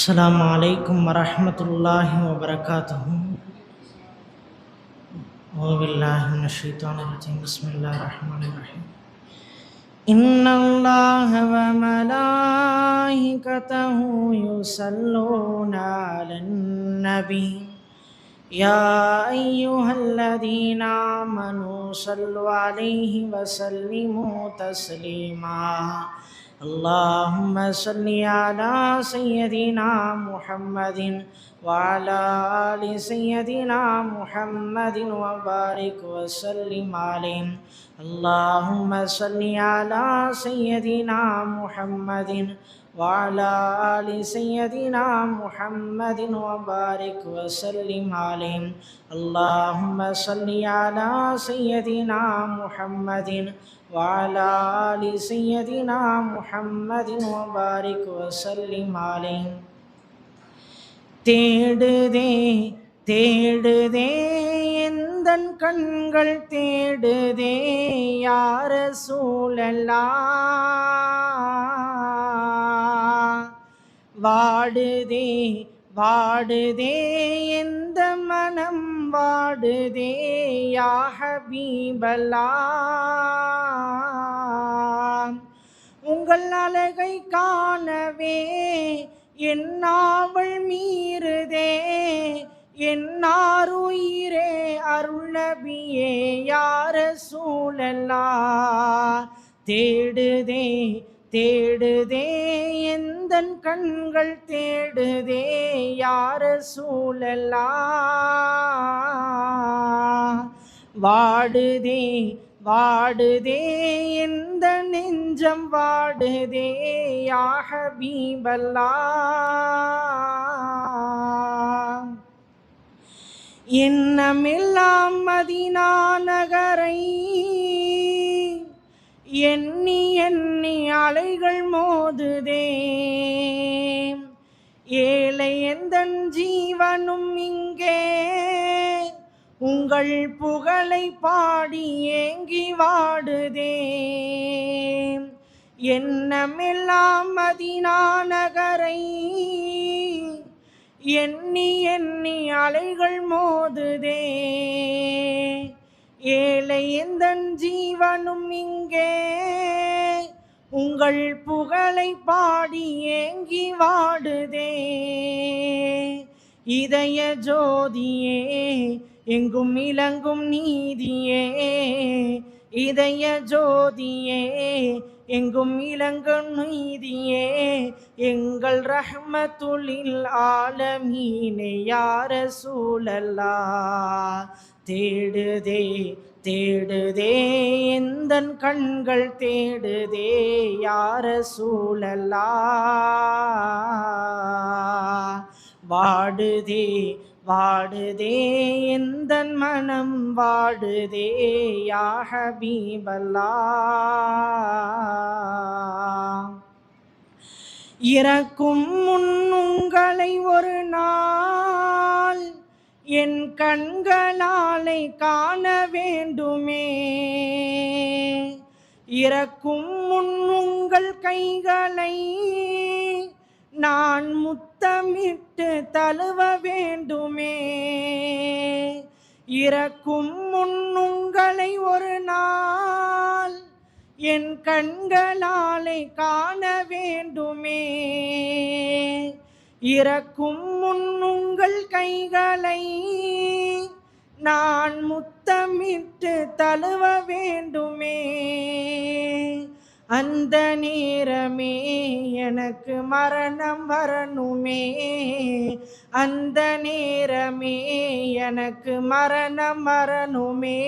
السلام عليكم ورحمة الله وبركاته. أعوذ بالله من الشيطان الرجيم. بسم الله الرحمن الرحيم. إن الله وملائكته يصلون على النبي يا أيها الذين آمنوا صلوا عليه وسلموا تسليما. اللهم صل على سيدنا محمد وعلى آل سيدنا محمد وبارك وسلم عليه. اللهم صل على سيدنا محمد وعلى آل سيدنا محمد وبارك وسلم عليه. اللهم صل على سيدنا محمد وعلى آل سيدنا محمد وبارك وسلم عليه. தேடுதே தேடுதே எந்தன் கண்கள் தேடுதே யா ரசூலல்லாஹ். வாடுதே வாடுதே எந்த மனம் வாடுதே யா ஹபீபல்லாஹ். உங்கள் அழகை காணவே என் நாவல் மீறுதே என்னாருயிரே அருள் நபியே யா ரசூலல்லாஹ். தேடுதே தேடுதே எந்தன் கண்கள் தேடுதே யா ரசூலல்லாஹ். வாடுதே வாடுதே எந்த நெஞ்சம் வாடுதே யா ஹபீபல்லாஹ். எண்ணமெல்லாம் மதீனா நகரை எண்ணி எண்ணி அலைகள் மோதுதே. ஏழை எந்தன் ஜீவனும் இங்கே உங்கள் புகழை பாடி ஏங்கி வாடுதே. எண்ணமெல்லாம் மதீனா நகரை எண்ணி எண்ணி அலைகள் மோதுதே. ஏழை எந்தன் ஜீவனும் இங்கே உங்கள் புகழை பாடி ஏங்கி வாடுதே. இதய ஜோதியே எங்கும் இலங்கும் நீதியே. இதய ஜோதியே எங்கும் இலங்கும் நீதியே. எங்கள் ரஹ்மத்துலில் ஆலமீனே யா ரசூலல்லாஹ். தேடுதே தேடுதே எந்தன் கண்கள் தேடுதே யா ரசூலல்லாஹ். வாடுதே வாடுதே எந்தன் மனம் வாடுதே யா ஹபீபல்லாஹ். இறக்கும் முன் உங்களை ஒரு நாள் என் கண்களாலே காண வேண்டுமே. இறக்கும் முன் உங்கள் கைகளை நான் முத்தமிட்டு தழுவ வேண்டுமே. இறக்கும் முன் உங்களை ஒரு நாள் என் கண்களாலே காண வேண்டுமே. இறக்கும் முன் உங்கள் கைகளை நான் முத்தமிட்டு தழுவ வேண்டுமே. அந்த நேரமே எனக்கு மரணம் வரணுமே. அந்த நேரமே எனக்கு மரணம் வரணுமே.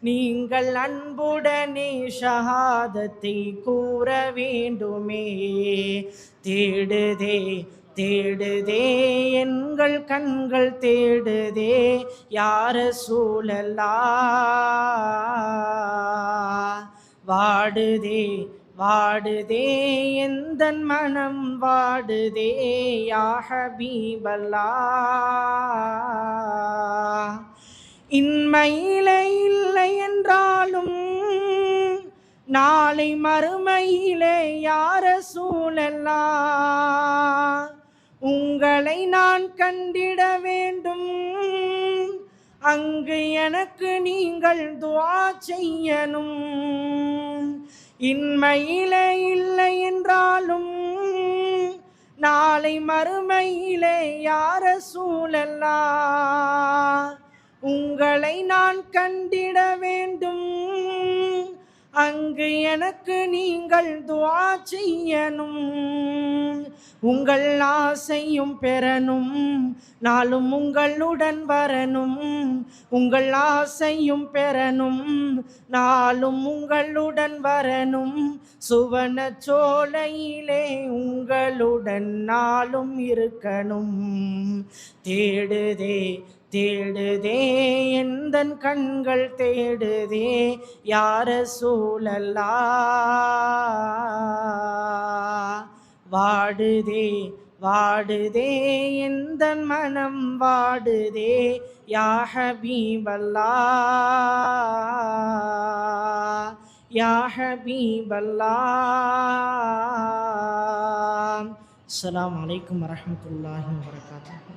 நீங்கள் அன்புடனே ஷஹாதத்தை கூற வேண்டுமே. தேடுதே தேடுதே எங்கள் கண்கள் தேடுதே யா ரசூலல்லாஹ். வாடுதே வாடுதே எந்தன் மனம் வாடுதே யா ஹபீபல்லாஹ். இன்மையிலே இல்லை என்றாலும் நாளை மறுமையிலே யா ரசூலல்லாஹ். உங்களை நான் கண்டிட வேண்டும். அங்கு எனக்கு நீங்கள் துஆ செய்யணும். இன்மையிலே இல்லை என்றாலும் நாளை மறுமையிலே யா ரசூலல்லாஹ் உங்களை நான் கண்டிட வேண்டும். அங்கு எனக்கு நீங்கள் துஆ செய்யணும். உங்கள் ஆசையும் பெறணும், நாளும் உங்களுடன் வரணும். உங்கள் ஆசையும் பெறணும், நாளும் உங்களுடன் வரணும். சுவன சோலையிலே உங்களுடன் நாளும் இருக்கணும். தேடுதே தேடுதே எந்தன் கண்கள் தேடுதே யா ரசூலல்லாஹ். வாடுதே வாடுதே எந்தன் மனம் வாடுதே யா ஹபீபல்லாஹ் யா ஹபீபல்லாஹ். அஸ்ஸலாமு அலைக்கும் வரஹ்மத்துல்லாஹி வபரகாத்துஹு.